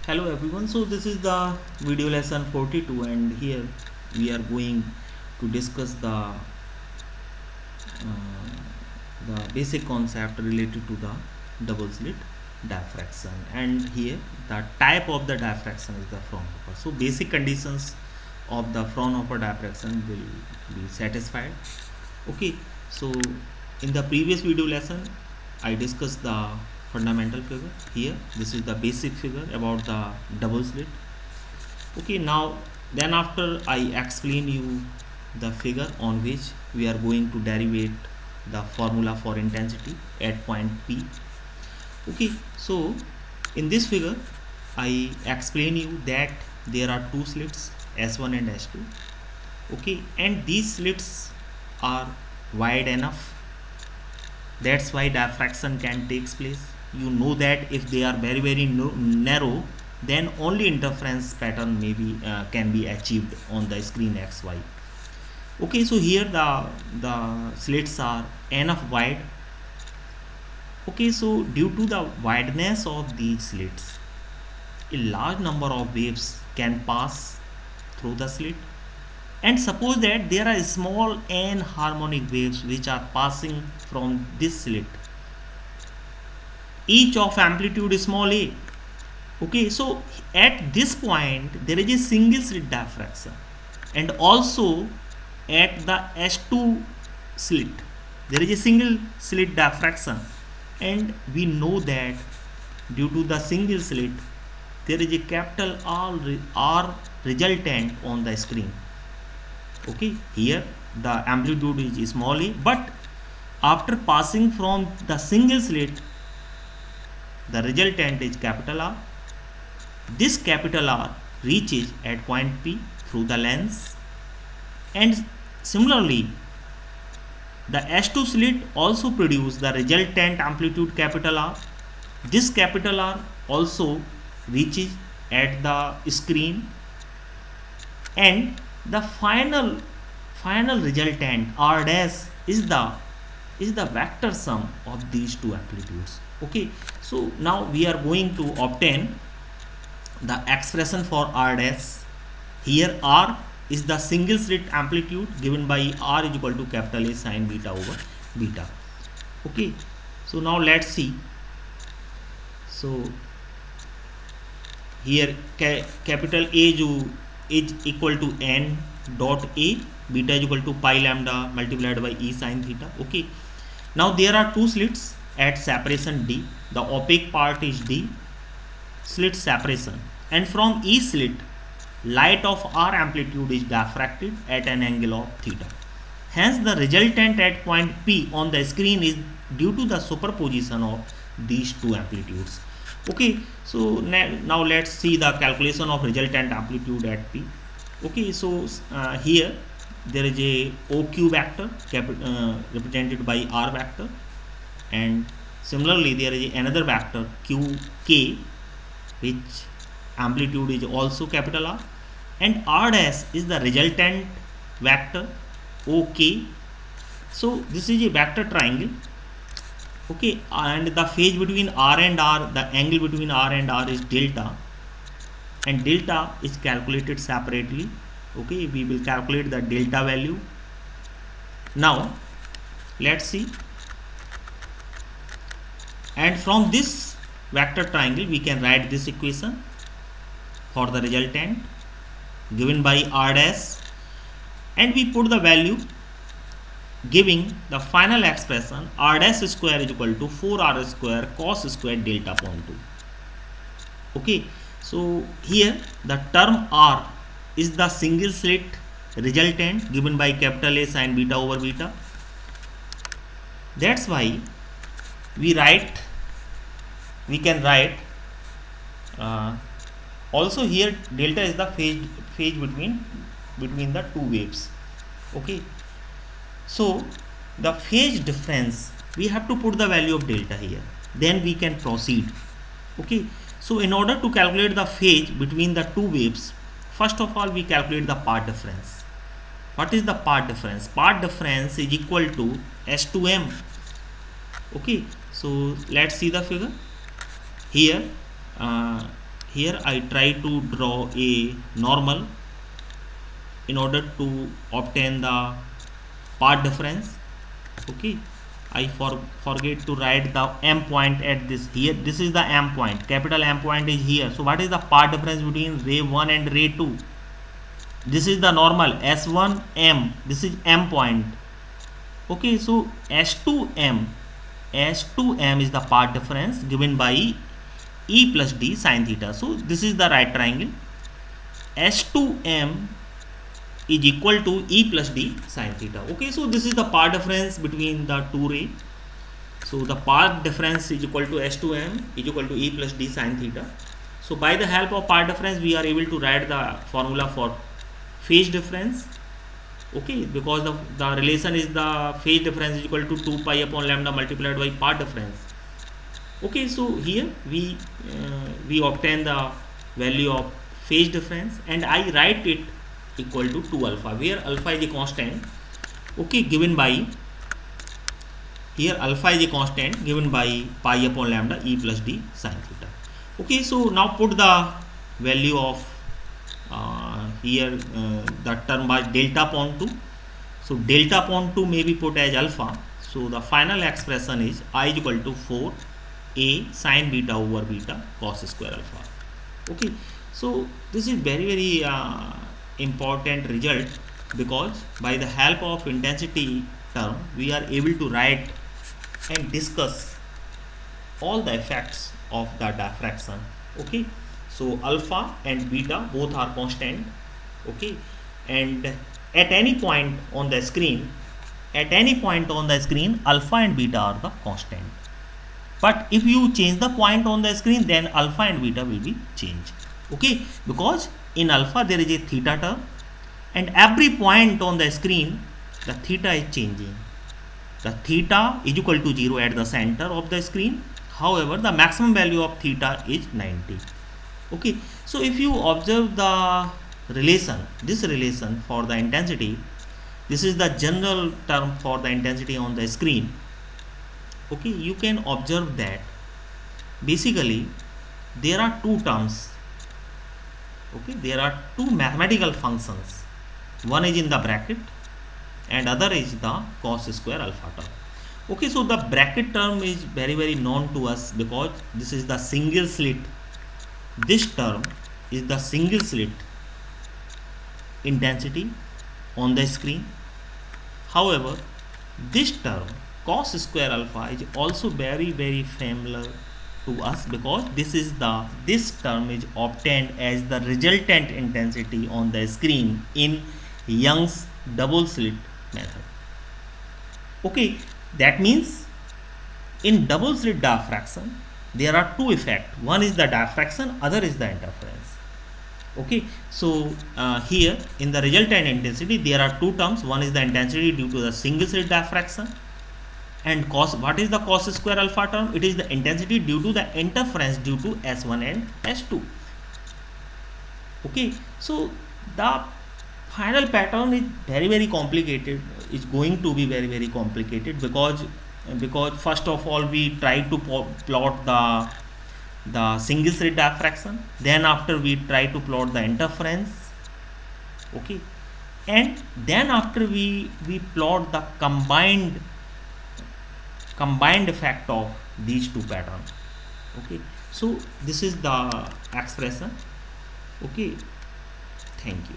Hello everyone, so this is the video lesson 42 and here we are going to discuss the basic concept related to the double slit diffraction, and here the type of the diffraction is the Fraunhofer. So basic conditions of the Fraunhofer diffraction will be satisfied. Okay, so in the previous video lesson I discussed the fundamental figure. Here this is the basic figure about the double slit. Okay, now then after I explain you the figure on which we are going to derivate the formula for intensity at point P. Okay, so in this figure I explain you that there are two slits S1 and S2. Okay, and these slits are wide enough, that's why diffraction can takes place. You know that if they are very narrow, then only interference pattern maybe can be achieved on the screen XY. Okay, so here the slits are enough wide. Okay, so due to the wideness of these slits, a large number of waves can pass through the slit. And suppose that there are small n harmonic waves which are passing from this slit, each of amplitude small a. Okay, so at this point there is a single slit diffraction, and also at the S2 slit there is a single slit diffraction, and we know that due to the single slit there is a capital R resultant on the screen. Okay, here the amplitude is small a, but after passing from the single slit the resultant is capital R. This capital R reaches at point P through the lens, and similarly the S2 slit also produce the resultant amplitude capital R. This capital R also reaches at the screen, and the final resultant R dash is the vector sum of these two amplitudes. Okay, so now we are going to obtain the expression for R dash. Here R is the single slit amplitude given by R is equal to capital A sine beta over beta. Okay, so now let's see. So here capital A is equal to n dot A, beta is equal to pi lambda multiplied by E sine theta. Okay, now there are two slits at separation D. The opaque part is D, slit separation, and from each slit light of R amplitude is diffracted at an angle of theta. Hence the resultant at point P on the screen is due to the superposition of these two amplitudes. Okay, so now let's see the calculation of resultant amplitude at P. Okay, so here there is a OQ vector represented by R vector, and similarly there is another vector QK which amplitude is also capital R, and R dash is the resultant vector OK. So this is a vector triangle. Okay, and the phase between R and R, the angle between R and R is delta, and delta is calculated separately. Okay, we will calculate the delta value. Now let's see, and from this vector triangle we can write this equation for the resultant given by R dash, and we put the value giving the final expression R dash square is equal to 4R square cos square delta upon 2. Okay, so here the term R is the single slit resultant given by capital A sine beta over beta. That's why we can write also here delta is the phase between the two waves. Okay, so the phase difference we have to put the value of delta here, then we can proceed. Okay, so in order to calculate the phase between the two waves, first of all we calculate the path difference. What is the path difference? Path difference is equal to S2m. Okay, so let's see the figure. Here here I try to draw a normal in order to obtain the path difference. Okay, I forget to write the M point at this here. This is the M point, capital M point is here. So what is the path difference between ray 1 and ray 2? This is the normal S1 M, this is M point. Okay, so S2M is the path difference given by E plus D sine theta. So this is the right triangle. S2M is equal to E plus D sine theta. Okay, so this is the path difference between the two rays. So the path difference is equal to S2M is equal to E plus D sine theta. So by the help of path difference, we are able to write the formula for phase difference. Okay, because the relation is the phase difference is equal to 2 pi upon lambda multiplied by path difference. Okay, so here we obtain the value of phase difference, and I write it equal to 2 alpha, where alpha is a constant. Okay, given by here alpha is a constant given by pi upon lambda E plus D sine theta. Okay, so now put the value of here the term by delta upon 2. So delta upon 2 may be put as alpha. So the final expression is I is equal to 4 a sine beta over beta cos square alpha. Okay, so this is very important result, because by the help of intensity term we are able to write and discuss all the effects of the diffraction. Okay, so alpha and beta both are constant. Okay, and at any point on the screen alpha and beta are the constant, but if you change the point on the screen, then alpha and beta will be changed. Okay, because in alpha there is a theta term, and every point on the screen the theta is changing. The theta is equal to 0 at the center of the screen. However, the maximum value of theta is 90. Okay, so if you observe the relation, this relation for the intensity, this is the general term for the intensity on the screen. Okay, you can observe that basically there are two terms. Okay, there are two mathematical functions. One is in the bracket and other is the cos square alpha term. Okay, so the bracket term is very known to us, because this is the single slit. This term is the single slit intensity on the screen. However, this term cos square alpha is also very familiar to us, because this term is obtained as the resultant intensity on the screen in Young's double slit method. Okay, that means in double slit diffraction there are two effects. One is the diffraction, other is the interference. Okay, so here in the resultant intensity there are two terms. One is the intensity due to the single slit diffraction, and what is the cos square alpha term? It is the intensity due to the interference due to S1 and S2. Okay, so the final pattern is very complicated. It's going to be very complicated, because first of all we try to plot the single slit diffraction, then after we try to plot the interference. Okay, and then after we plot the combined effect of these two patterns. Okay, so this is the expression. Okay, thank you.